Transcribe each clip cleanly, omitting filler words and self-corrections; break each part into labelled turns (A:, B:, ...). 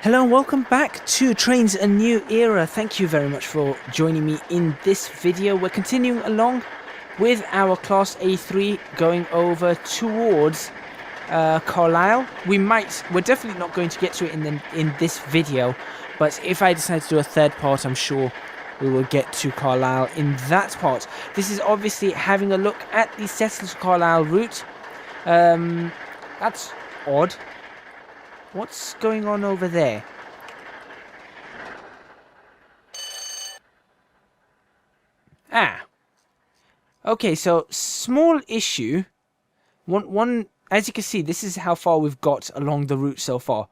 A: Hello and welcome back to Trainz A New Era. Thank you very much for joining me in this video. We're continuing along with our Class A3 going over towards Carlisle. We're definitely not going to get to it in this video, but if I decide to do a third part, I'm sure we will get to Carlisle in that part. This is obviously having a look at the Settled to Carlisle route. That's odd. What's going on over there? Ah. Okay, so small issue. One, as you can see, this is how far we've got along the route so far.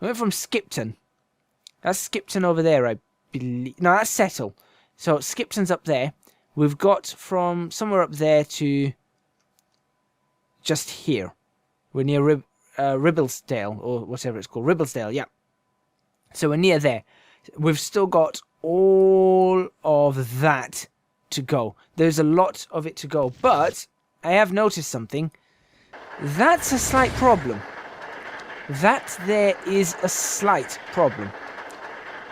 A: We went from Skipton. That's Skipton over there, I believe. No, that's Settle. So Skipton's up there. We've got from somewhere up there to just here. We're near Ribblesdale, or whatever it's called. Ribblesdale, yeah. So we're near there. We've still got all of that to go. There's a lot of it to go. But I have noticed something. That's a slight problem. That there is a slight problem.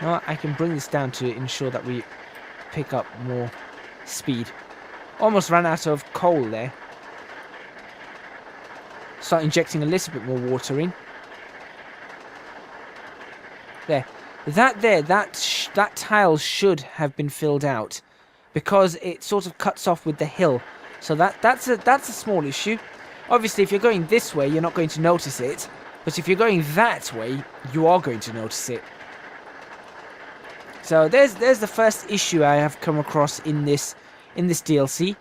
A: Now I can bring this down to ensure that we pick up more speed. Almost ran out of coal there. Start injecting a little bit more water in. There. That tile should have been filled out because it sort of cuts off with the hill. So that's a small issue. Obviously, if you're going this way, you're not going to notice it. But if you're going that way, you are going to notice it. So there's the first issue I have come across in this DLC.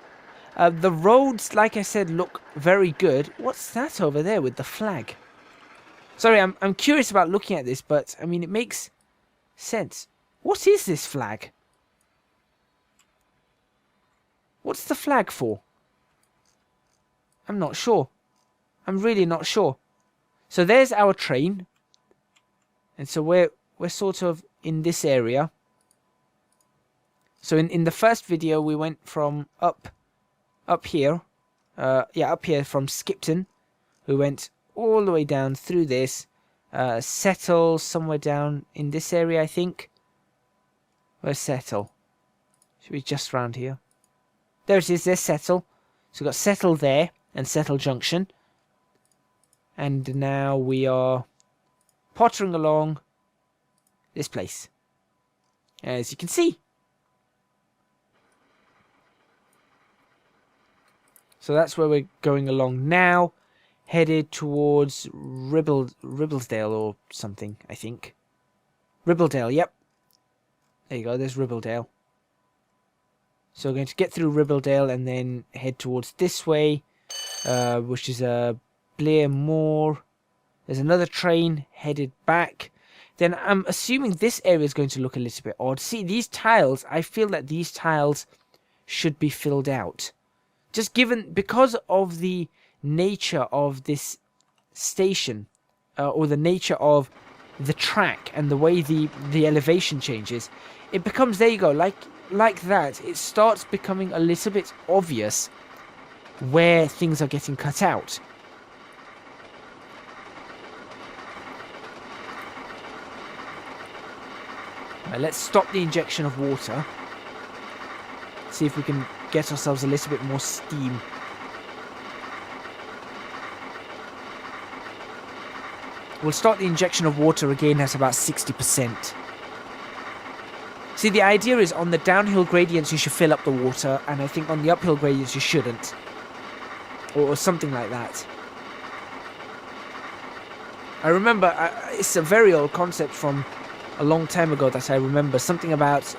A: The roads, like I said, look very good. What's that over there with the flag? Sorry, I'm curious about looking at this, but I mean it makes sense. What is this flag? What's the flag for? I'm not sure. I'm really not sure. So there's our train. And so we're sort of in this area. So in the first video we went from up here. Up here from Skipton. We went all the way down through this. Settle somewhere down in this area, I think. Where's Settle? Should be just round here. There it is, there's Settle. So we've got Settle there and Settle Junction. And now we are pottering along this place. As you can see. So that's where we're going along now. Headed towards Ribblesdale or something, I think. Ribblesdale, yep. There you go, there's Ribblesdale. So we're going to get through Ribblesdale and then head towards this way, which is Blair Moor. There's another train headed back. Then I'm assuming this area is going to look a little bit odd. See, these tiles, I feel that these tiles should be filled out. Just because of the nature of this station, or the nature of the track and the way the elevation changes, it becomes, there you go, like that, it starts becoming a little bit obvious where things are getting cut out. Right, let's stop the injection of water. See if we can get ourselves a little bit more steam. We'll start the injection of water again at about 60%. See, the idea is on the downhill gradients you should fill up the water, and I think on the uphill gradients you shouldn't. Or something like that. I remember, it's a very old concept from a long time ago that I remember. Something about...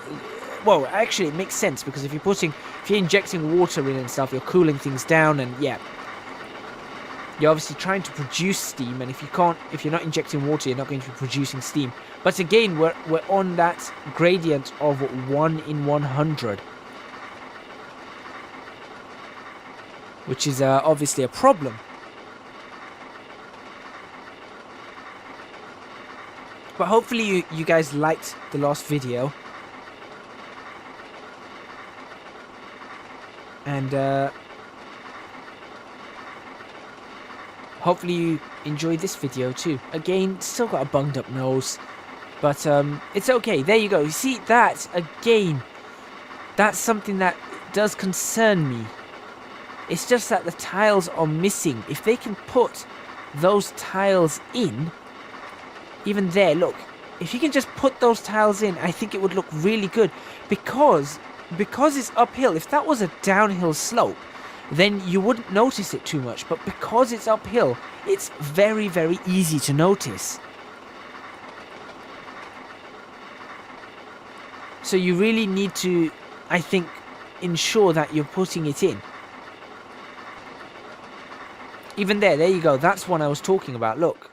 A: Well, actually it makes sense, because if you're injecting water in and stuff, you're cooling things down, and yeah. You're obviously trying to produce steam, and if you're not injecting water, you're not going to be producing steam. But again, we're on that gradient of 1 in 100. Which is obviously a problem. But hopefully you guys liked the last video. And hopefully you enjoyed this video too. Again, still got a bunged up nose, but it's okay. There you go. You see that again? That's something that does concern me. It's just that the tiles are missing. If they can put those tiles in, even there, look. If you can just put those tiles in, I think it would look really good. Because it's uphill. If that was a downhill slope, then you wouldn't notice it too much. But because it's uphill, it's very, very easy to notice. So you really need to, I think, ensure that you're putting it in. Even there you go. That's one I was talking about. Look.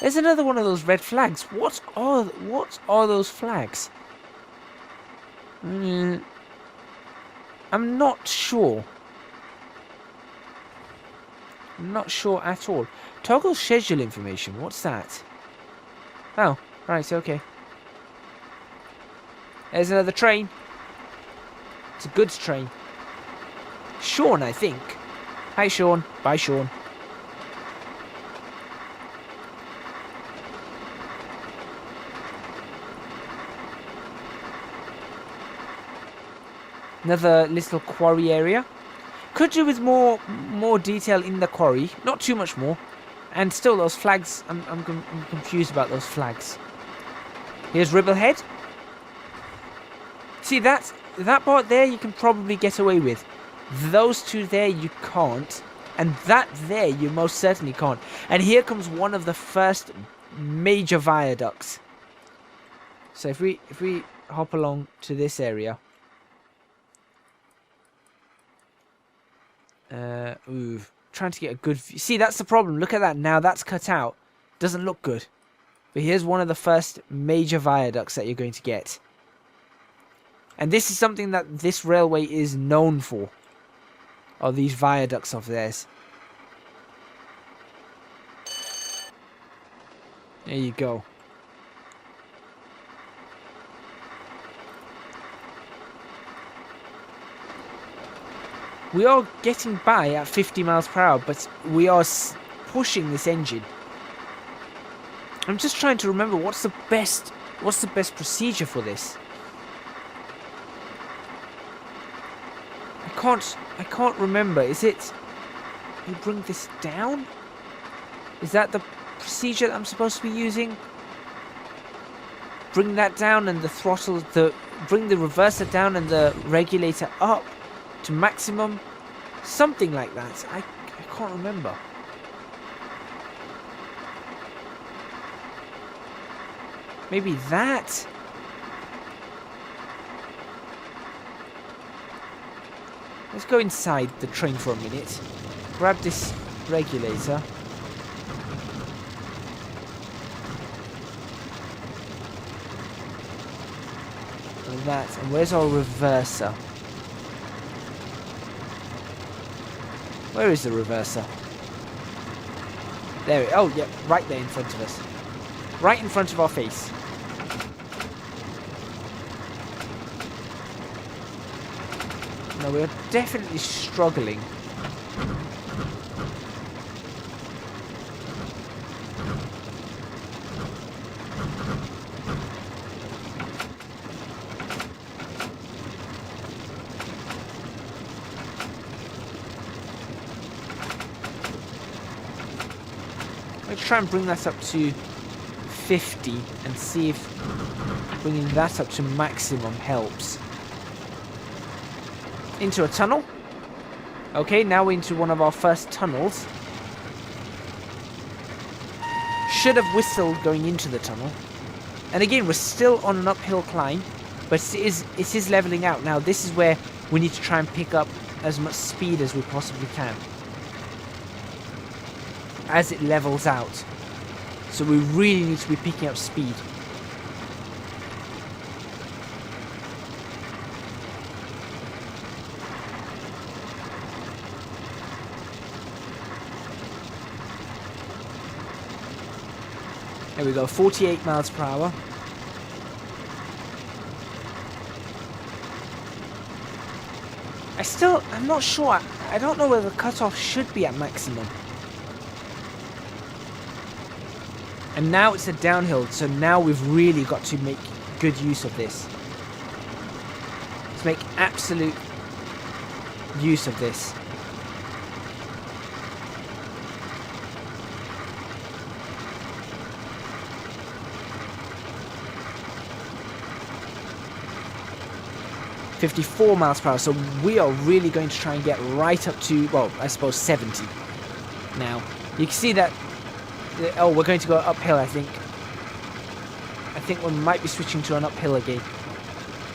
A: There's another one of those red flags. What are those flags? I'm not sure. I'm not sure at all. Toggle schedule information. What's that? Oh, right, okay. There's another train. It's a goods train. Sean, I think. Hi, Sean. Bye, Sean. Another little quarry area. Could do with more detail in the quarry. Not too much more. And still, those flags. I'm confused about those flags. Here's Ribblehead. See that part there you can probably get away with. Those two there you can't. And that there you most certainly can't. And here comes one of the first major viaducts. So if we hop along to this area. Trying to get a good view. See, that's the problem. Look at that. Now that's cut out. Doesn't look good. But here's one of the first major viaducts that you're going to get. And this is something that this railway is known for. Are these viaducts of theirs. There you go. We are getting by at 50 miles per hour, but we are pushing this engine. I'm just trying to remember what's the best procedure for this. I can't remember. Is it we bring this down? Is that the procedure that I'm supposed to be using? Bring that down and the throttle, bring the reverser down and the regulator up to maximum, something like that. I can't remember. Maybe that. Let's go inside the train for a minute. Grab this regulator. And that. And where's our reverser? Where is the reverser? There it. Oh, yeah, right there in front of us. Right in front of our face. No, we're definitely struggling. Let's try and bring that up to 50 and see if bringing that up to maximum helps. Into a tunnel. Okay, now we're into one of our first tunnels. Should have whistled going into the tunnel. And again, we're still on an uphill climb, but it is leveling out. Now this is where we need to try and pick up as much speed as we possibly can as it levels out. So we really need to be picking up speed. There we go, 48 miles per hour. I'm not sure. I don't know whether the cutoff should be at maximum. And now it's a downhill, so now we've really got to make good use of this. Let's make absolute use of this. .54 miles per hour, so we are really going to try and get right up to, well, I suppose 70 now. You can see that, oh, we're going to go uphill, I think. I think we might be switching to an uphill again.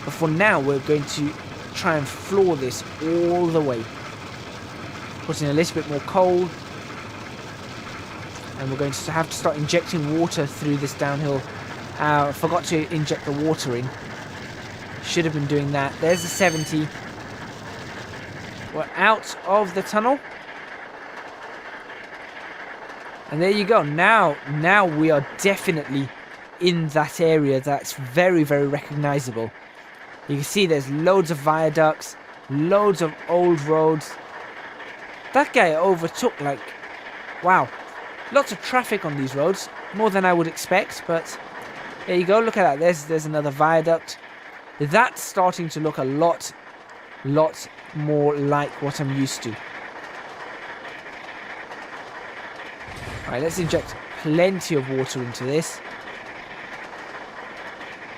A: But for now, we're going to try and floor this all the way. Put in a little bit more coal. And we're going to have to start injecting water through this downhill. I forgot to inject the water in. Should have been doing that. There's the 70. We're out of the tunnel. And there you go. Now we are definitely in that area that's very, very recognizable. You can see there's loads of viaducts, loads of old roads. That guy overtook, like, wow. Lots of traffic on these roads, more than I would expect, but there you go. Look at that. There's another viaduct. That's starting to look a lot more like what I'm used to. Alright, let's inject plenty of water into this.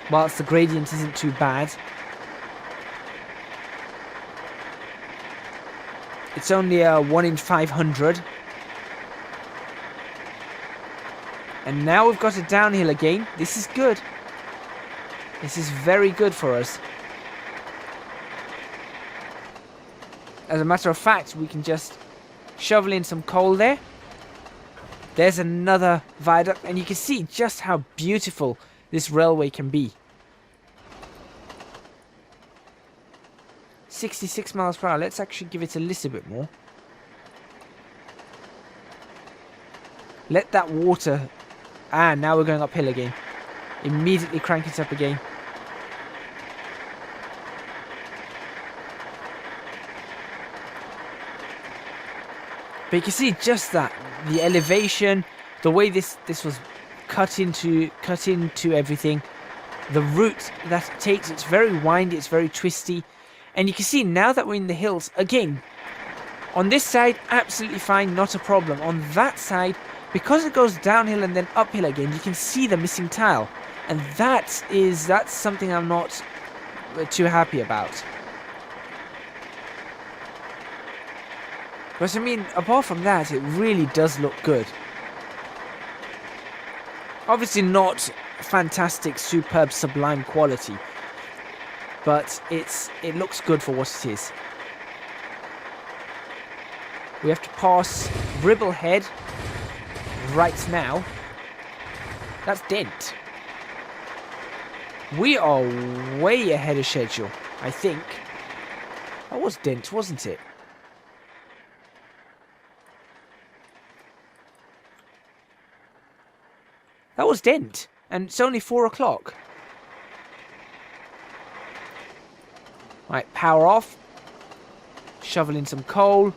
A: Whilst the gradient isn't too bad. It's only a 1 in 500. And now we've got a downhill again. This is good. This is very good for us. As a matter of fact, we can just shovel in some coal there. There's another viaduct, and you can see just how beautiful this railway can be. 66 miles per hour. Let's actually give it a little bit more. Let that water... Ah, now we're going uphill again. Immediately crank it up again. But you can see just that, the elevation, the way this was cut into everything, the route that it takes. It's very windy, it's very twisty, and you can see now that we're in the hills again. On this side, absolutely fine, not a problem. On that side, because it goes downhill and then uphill again, you can see the missing tile. And that's something I'm not too happy about. But I mean, apart from that, it really does look good. Obviously not fantastic, superb, sublime quality. But it looks good for what it is. We have to pass Ribblehead right now. That's Dent. We are way ahead of schedule, I think. That was Dent, wasn't it? That was Dent, and it's only 4 o'clock. Right, power off. Shovel in some coal.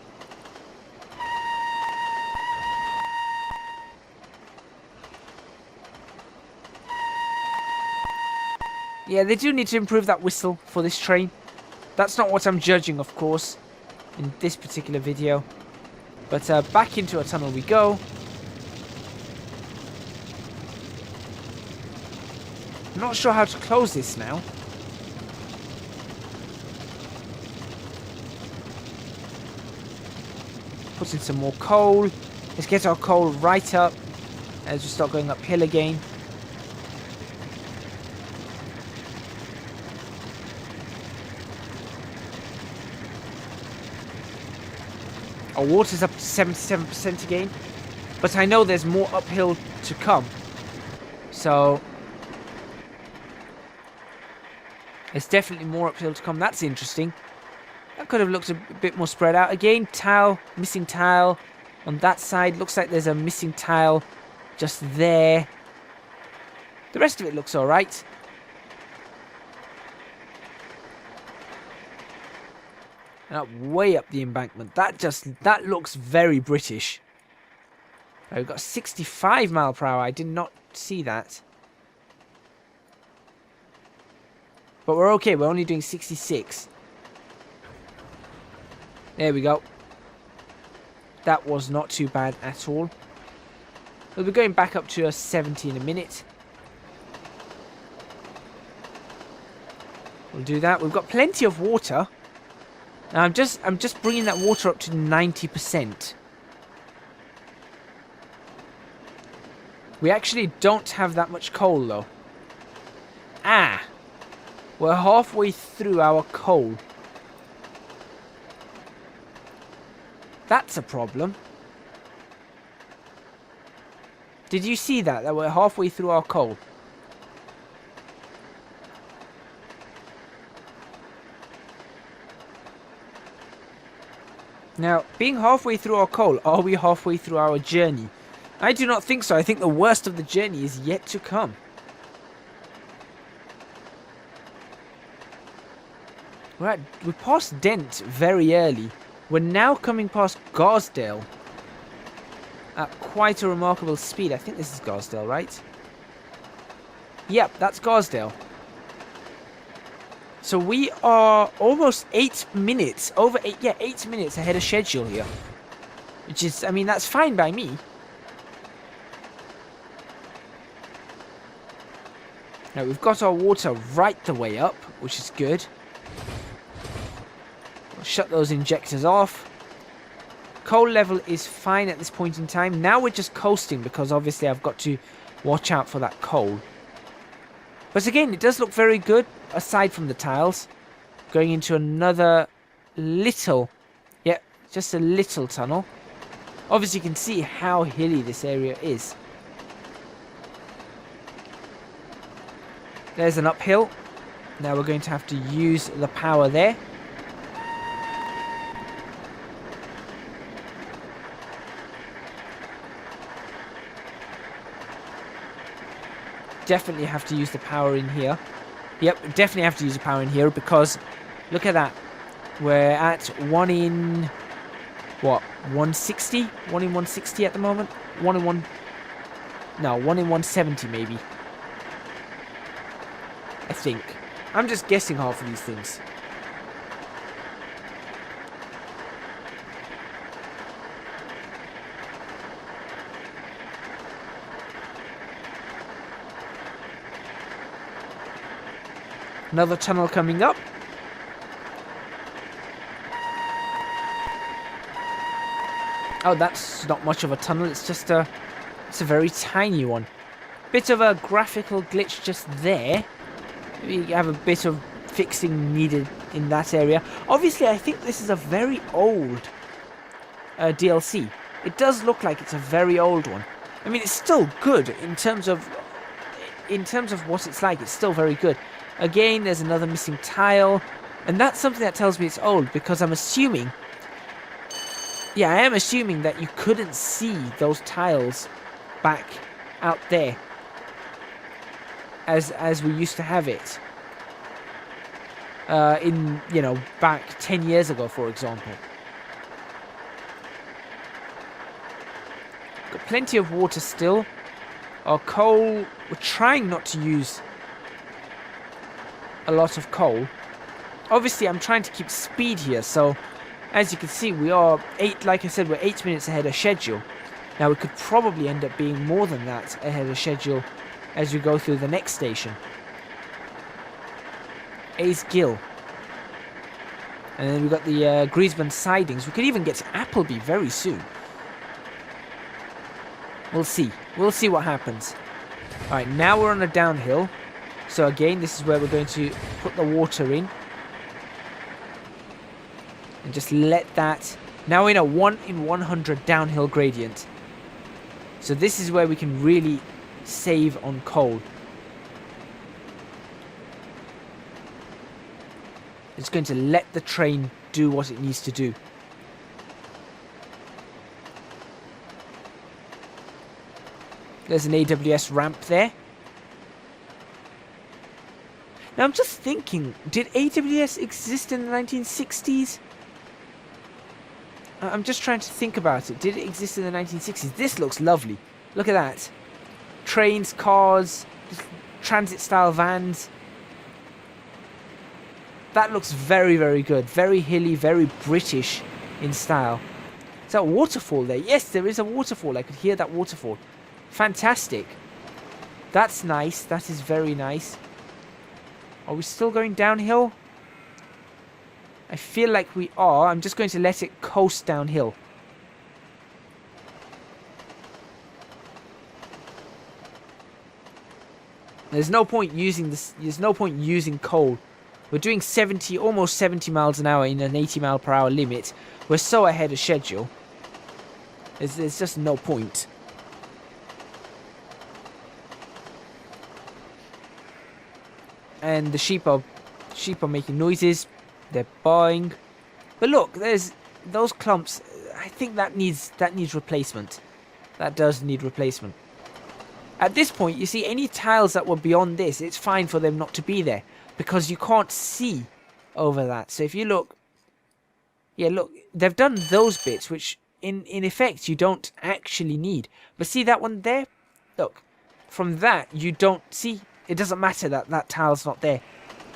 A: Yeah, they do need to improve that whistle for this train. That's not what I'm judging, of course, in this particular video. But back into a tunnel we go. I'm not sure how to close this now. Put in some more coal. Let's get our coal right up as we start going uphill again. Our water's up to 77% again. But I know there's more uphill to come. So there's definitely more uphill to come. That's interesting. That could have looked a bit more spread out. Again, tile, missing tile on that side. Looks like there's a missing tile just there. The rest of it looks alright. And up way up the embankment. That looks very British. Right, we've got 65 mile per hour. I did not see that. But we're okay. We're only doing 66. There we go. That was not too bad at all. We'll be going back up to a 70 in a minute. We'll do that. We've got plenty of water. Now I'm just bringing that water up to 90%. We actually don't have that much coal though. Ah! We're halfway through our coal. That's a problem. Did you see that? That we're halfway through our coal. Now, being halfway through our coal, are we halfway through our journey? I do not think so. I think the worst of the journey is yet to come. Right, we passed Dent very early. We're now coming past Gauss Dale at quite a remarkable speed. I think this is Gauss Dale, right? Yep, that's Gauss Dale. So we are almost 8 minutes, over 8 minutes ahead of schedule here. Which is, I mean, that's fine by me. Now, we've got our water right the way up, which is good. We'll shut those injectors off. Coal level is fine at this point in time. Now we're just coasting because obviously I've got to watch out for that coal. But again, it does look very good, aside from the tiles. Going into another little, just a little tunnel. Obviously you can see how hilly this area is. There's an uphill. Now we're going to have to use the power there. Definitely have to use the power in here. Yep, definitely have to use the power in here because look at that. We're at 1 in what? 160? 1 in 160 at the moment? 1 in 170 maybe. I think. I'm just guessing half of these things. Another tunnel coming up. Oh, that's not much of a tunnel. It's just it's a very tiny one. Bit of a graphical glitch just there. Maybe you have a bit of fixing needed in that area. Obviously, I think this is a very old DLC. It does look like it's a very old one. I mean, it's still good in terms of what it's like. It's still very good. Again, there's another missing tile. And that's something that tells me it's old, because I'm assuming... Yeah, I am assuming that you couldn't see those tiles back out there as we used to have it. In, you know, back 10 years ago, for example. Got plenty of water still. Our coal, we're trying not to use a lot of coal. Obviously, I'm trying to keep speed here, so as you can see, we are like I said, we're 8 minutes ahead of schedule. Now, we could probably end up being more than that ahead of schedule as we go through the next station. Ace Gill. And then we've got the Griezmann sidings. We could even get to Appleby very soon. We'll see. We'll see what happens. Alright, now we're on a downhill. So again, this is where we're going to put the water in. And just let that... Now we're in a 1 in 100 downhill gradient. So this is where we can really save on coal. It's going to let the train do what it needs to do. There's an AWS ramp there. Now I'm just thinking, did AWS exist in the 1960s? I'm just trying to think about it. Did it exist in the 1960s? This looks lovely. Look at that. Trains, cars, transit-style vans. That looks very, very good. Very hilly, very British in style. Is that a waterfall there? Yes, there is a waterfall. I could hear that waterfall. Fantastic. That's nice. That is very nice. Are we still going downhill? I feel like we are. I'm just going to let it coast downhill. There's no point using this. There's no point using coal. We're doing 70, almost 70 miles an hour in an 80 mile per hour limit. We're so ahead of schedule. There's just no point. And the sheep are making noises. They're baaing. But look, there's those clumps. I think that needs replacement. That does need replacement. At this point, you see, any tiles that were beyond this, it's fine for them not to be there, because you can't see over that. So if you look, yeah, look, they've done those bits, which in effect you don't actually need. But see that one there? Look, from that you don't see. It doesn't matter that that tile's not there.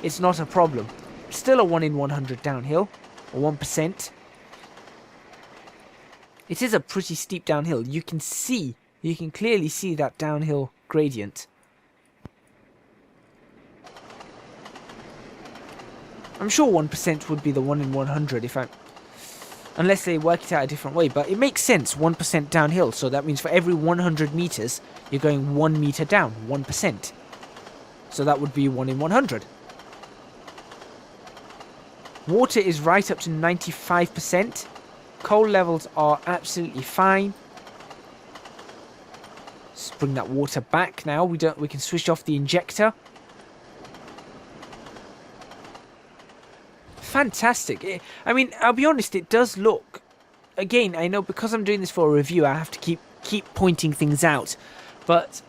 A: It's not a problem. Still a 1 in 100 downhill, or 1%. It is a pretty steep downhill. You can clearly see that downhill gradient. I'm sure 1% would be the 1 in 100 unless they work it out a different way. But it makes sense, 1% downhill. So that means for every 100 meters, you're going 1 meter down, 1%. So that would be 1 in 100. Water is right up to 95%. Coal levels are absolutely fine. Let's bring that water back now. We can switch off the injector. Fantastic. I mean, I'll be honest, it does look, again, I know because I'm doing this for a review, I have to keep pointing things out, but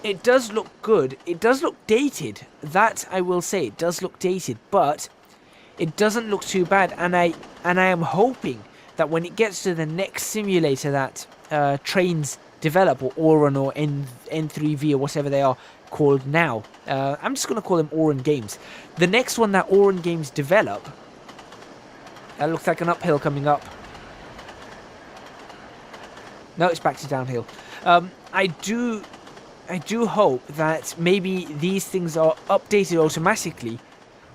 A: it does look good. It does look dated. That I will say, it does look dated, but it doesn't look too bad. And I am hoping that when it gets to the next simulator that Trainz develop, or Auron or N3V or whatever they are called now, I'm just going to call them Auron Games. The next one that Auron Games develop, that looks like an uphill coming up. No, it's back to downhill. I do hope that maybe these things are updated automatically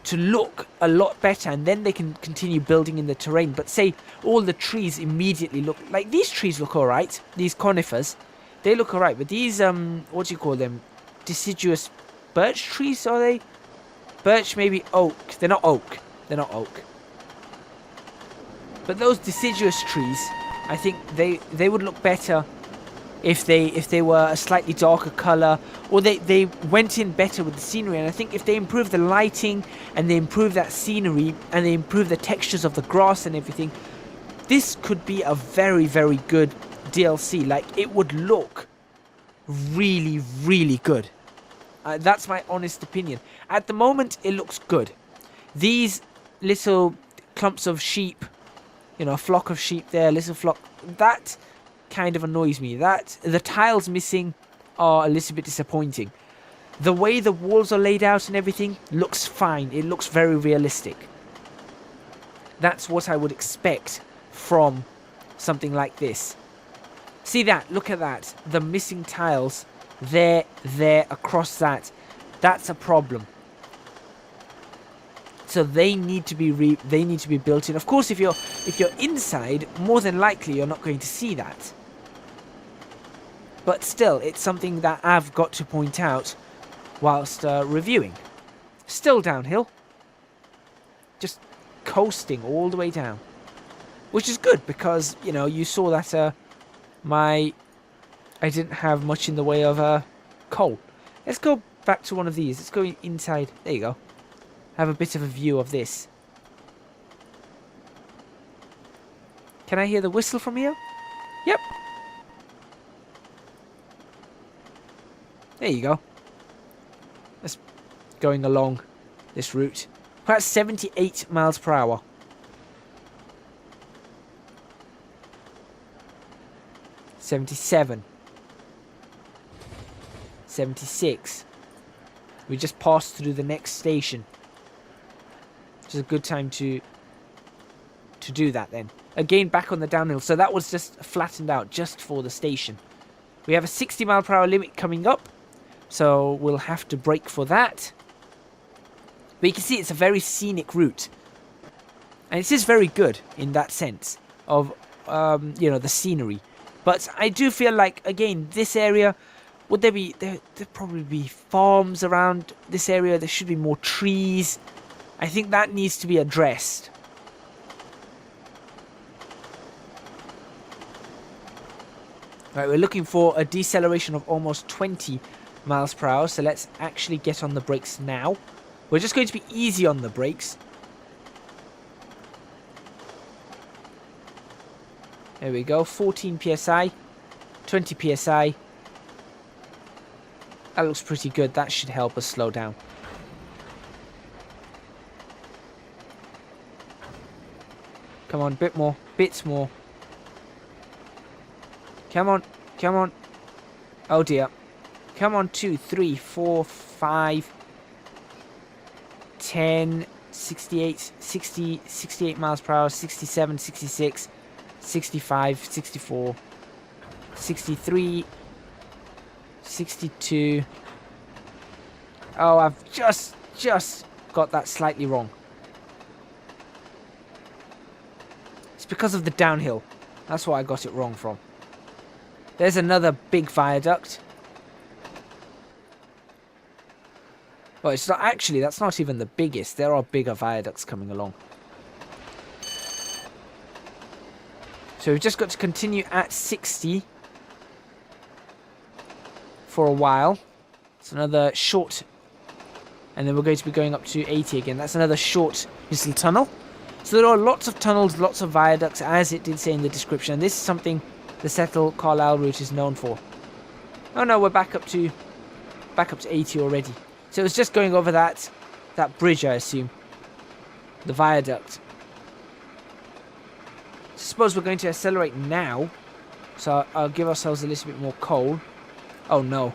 A: to look a lot better, and then they can continue building in the terrain. But say all the trees immediately look like, these trees look alright, these conifers, they look alright, but these what do you call them, deciduous birch trees, are they? Birch, maybe oak. They're not oak, but those deciduous trees, I think they would look better if they were a slightly darker color, or they went in better with the scenery. And I think if they improve the lighting, and they improve that scenery, and they improve the textures of the grass and everything, this could be a very, very good DLC. Like, it would look really, really good. That's my honest opinion. At the moment, it looks good. These little clumps of sheep, you know, a flock of sheep there, a little flock, that kind of annoys me. That the tiles missing are a little bit disappointing. The way the walls are laid out and everything looks fine. It looks very realistic. That's what I would expect from something like this. See that? Look at that. The missing tiles there, across that. That's a problem. So they need to be built in. Of course, if you're inside, more than likely you're not going to see that. But still, it's something that I've got to point out whilst reviewing. Still downhill. Just coasting all the way down. Which is good, because, you know, you saw that I didn't have much in the way of coal. Let's go back to one of these. Let's go inside. There you go. Have a bit of a view of this. Can I hear the whistle from here? Yep. There you go. That's going along this route. We're at 78 miles per hour. 77. 76. We just passed through the next station. Which is a good time to do that then. Again, back on the downhill. So that was just flattened out just for the station. We have a 60 mile per hour limit coming up. So we'll have to brake for that. But you can see it's a very scenic route. And it is very good in that sense of, you know, the scenery. But I do feel like, again, this area, would there be, there'd probably be farms around this area. There should be more trees. I think that needs to be addressed. Right, we're looking for a deceleration of almost 20 miles per hour. So let's actually get on the brakes now. We're just going to be easy on the brakes. There we go. 14 psi. 20 psi. That looks pretty good. That should help us slow down. Come on, bit more. Bits more. Come on. Come on. Oh dear. Come on. 2, 3, 4, 5, 10, 68, 60, 68 miles per hour, 67, 66, 65, 64, 63, 62. Oh, I've just got that slightly wrong. It's because of the downhill. That's what I got it wrong from. There's another big viaduct. Well, it's not actually, that's not even the biggest. There are bigger viaducts coming along. So we've just got to continue at 60 for a while. It's another short, and then we're going to be going up to 80 again. That's another short little tunnel. So there are lots of tunnels, lots of viaducts, as it did say in the description. And this is something the Settle Carlisle route is known for. Oh no, we're back up to 80 already. So it was just going over that bridge, I assume. The viaduct. Suppose we're going to accelerate now. So I'll give ourselves a little bit more coal. Oh no.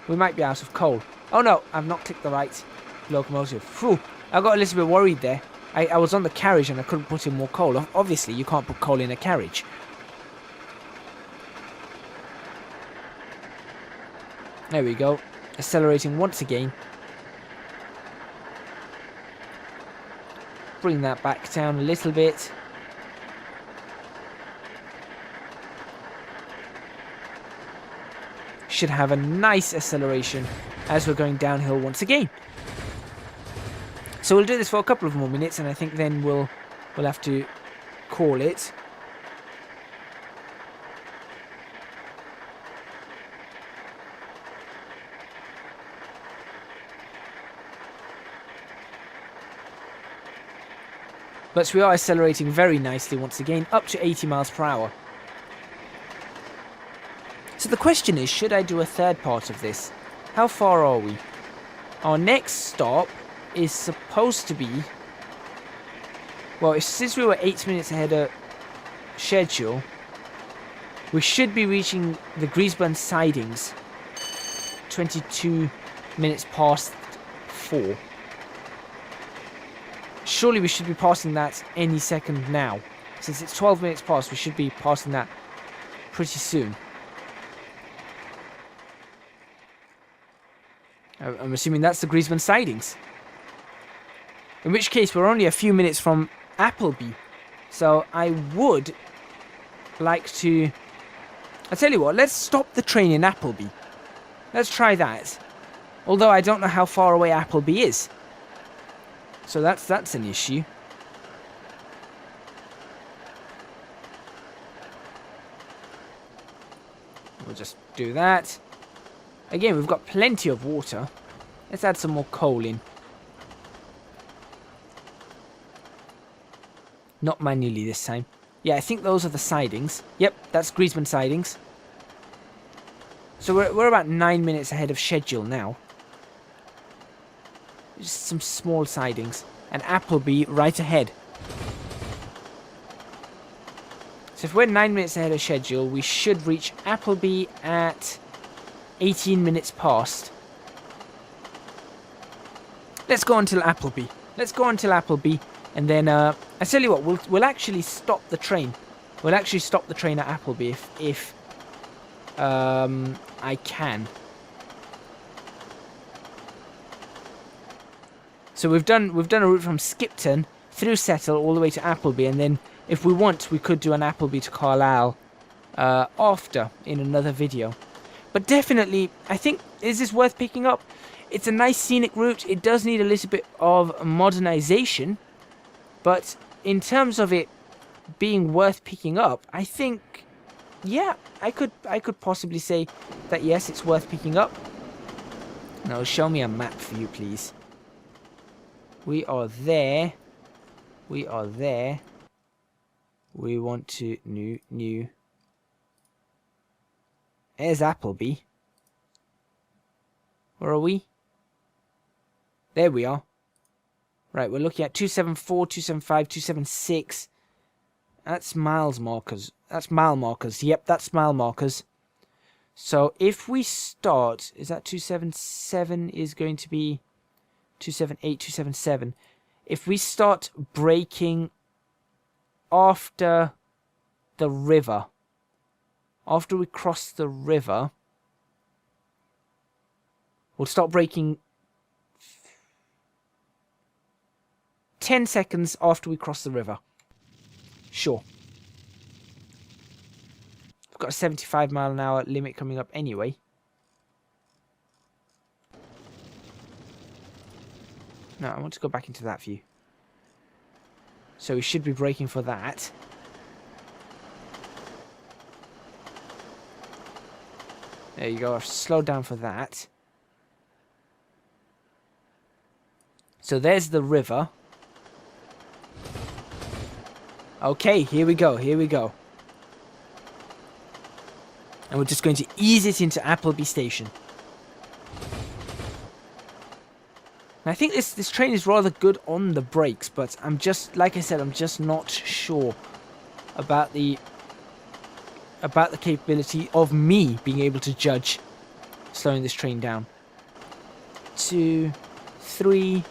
A: We might be out of coal. Oh no, I've not clicked the right locomotive. Phew, I got a little bit worried there. I was on the carriage and I couldn't put in more coal. Obviously, you can't put coal in a carriage. There we go. Accelerating once again. Bring that back down a little bit. Should have a nice acceleration as we're going downhill once again. So we'll do this for a couple of more minutes, and I think then we'll have to call it. But we are accelerating very nicely once again, up to 80 miles per hour. So the question is, should I do a third part of this? How far are we? Our next stop is supposed to be... Well, since we were 8 minutes ahead of schedule, we should be reaching the Greaseburn sidings 22 minutes past 4. Surely we should be passing that any second now. Since it's 12 minutes past, we should be passing that pretty soon. I'm assuming that's the Greaseburn sidings. In which case, we're only a few minutes from Appleby. So I would like to... I'll tell you what, let's stop the train in Appleby. Let's try that. Although I don't know how far away Appleby is. So that's an issue. We'll just do that. Again, we've got plenty of water. Let's add some more coal in. Not manually this time. Yeah, I think those are the sidings. Yep, that's Greaseburn sidings. So we're about 9 minutes ahead of schedule now. Just some small sidings. And Appleby right ahead. So if we're 9 minutes ahead of schedule, we should reach Appleby at 18 minutes past. Let's go until Appleby. Let's go until Appleby, and then I tell you what, we'll actually stop the train. We'll actually stop the train at Appleby if I can. So we've done a route from Skipton through Settle all the way to Appleby, and then if we want, we could do an Appleby to Carlisle after in another video. But definitely, I think, is this worth picking up? It's a nice scenic route. It does need a little bit of modernization, but in terms of it being worth picking up, I think, yeah, I could possibly say that yes, it's worth picking up. Now show me a map for you, please. We are there. We are there. We want to new. There's Appleby. Where are we? There we are. Right, we're looking at 274, 275, 276. That's miles markers. That's mile markers. Yep, that's mile markers. So if we start, is that 277 is going to be 278, 277. If we start braking after the river, after we cross the river, we'll start braking 10 seconds after we cross the river. Sure. We've got a 75-mile-an-hour limit coming up anyway. No, I want to go back into that view. So we should be braking for that. There you go. I've slowed down for that. So there's the river. Okay, here we go. Here we go. And we're just going to ease it into Appleby Station. And I think this train is rather good on the brakes, but I'm just, like I said, I'm just not sure about the capability of me being able to judge slowing this train down. 2, 3,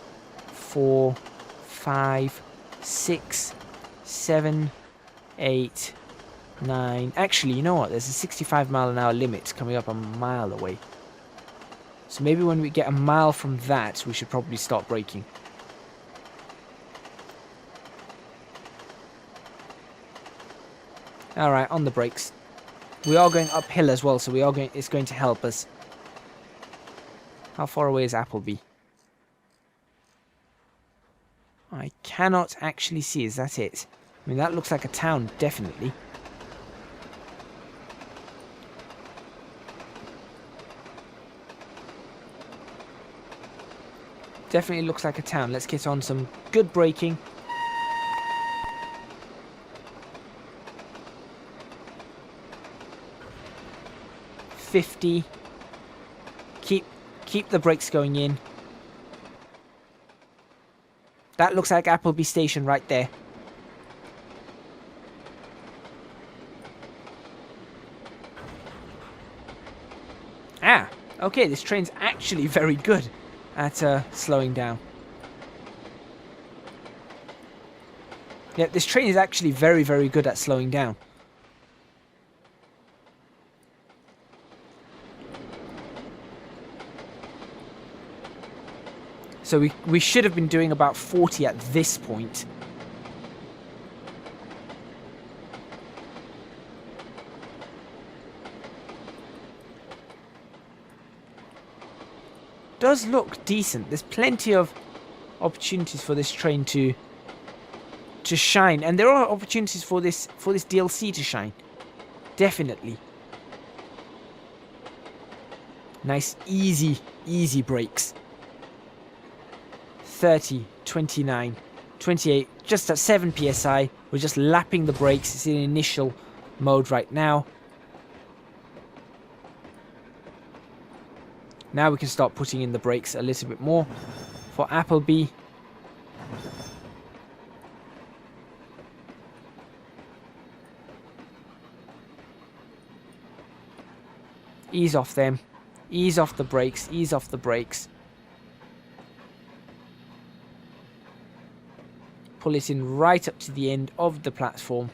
A: 4, 5, 6, 7, 8, 9. Actually, you know what? There's a 65-mile-an-hour limit coming up a mile away. So maybe when we get a mile from that, we should probably start braking. Alright, on the brakes. We are going uphill as well, so it's going to help us. How far away is Appleby? I cannot actually see. Is that it? I mean, that looks like a town, definitely. Definitely looks like a town. Let's get on some good braking. $50. Keep the brakes going in. That looks like Appleby Station right there. Ah, okay, this train's actually very good at slowing down. Yeah, this train is actually very, very good at slowing down. So we should have been doing about 40 at this point. Does look decent. There's plenty of opportunities for this train to shine, and there are opportunities for this DLC to shine. Definitely. Nice, easy brakes. 30, 29, 28, just at 7 psi. We're just lapping the brakes. It's in initial mode right now. Now we can start putting in the brakes a little bit more for Appleby. Ease off them. Ease off the brakes. Ease off the brakes. Pull it in right up to the end of the platform.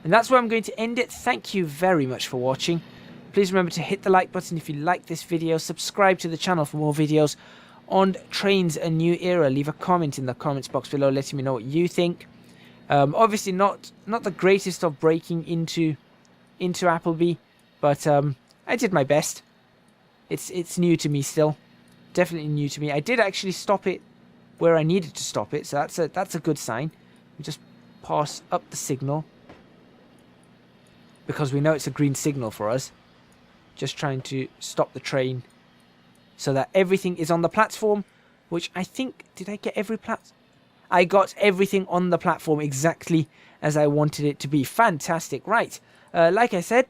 A: And that's where I'm going to end it. Thank you very much for watching. Please remember to hit the like button if you like this video. Subscribe to the channel for more videos on Trainz A New Era. Leave a comment in the comments box below letting me know what you think. Obviously not the greatest of breaking into Appleby, but I did my best. It's new to me still. Definitely new to me. I did actually stop it where I needed to stop it, so that's a good sign. We just pass up the signal, because we know it's a green signal for us. Just trying to stop the train so that everything is on the platform, which I think, did I get every I got everything on the platform exactly as I wanted it to be. Fantastic. Right. Like I said,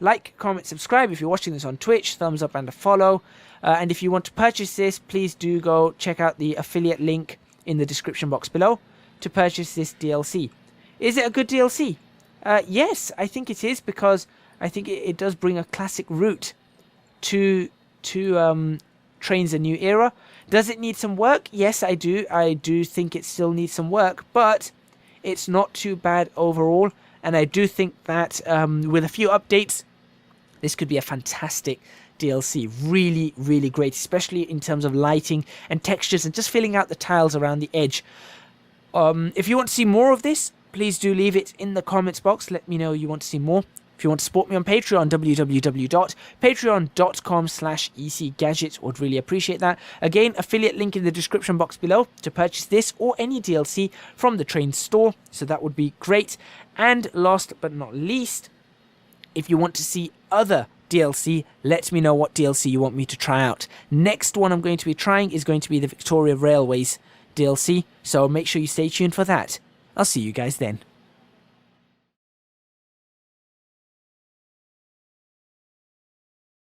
A: like, comment, subscribe if you're watching this on Twitch. Thumbs up and a follow. And if you want to purchase this, please do go check out the affiliate link in the description box below to purchase this DLC. Is it a good DLC? Yes, I think it is, because I think it does bring a classic route to Trainz A New Era. Does it need some work? Yes, I do. I do think it still needs some work, but it's not too bad overall. And I do think that with a few updates, this could be a fantastic DLC. Really, really great, especially in terms of lighting and textures and just filling out the tiles around the edge. If you want to see more of this, please do leave it in the comments box. Let me know you want to see more. If you want to support me on Patreon, www.patreon.com/ecgadget. Would really appreciate that. Again, affiliate link in the description box below to purchase this or any DLC from the Trainz store. So that would be great. And last but not least, if you want to see other DLC, let me know what DLC you want me to try out. Next one I'm going to be trying is going to be the Victoria Railways DLC. So make sure you stay tuned for that. I'll see you guys then.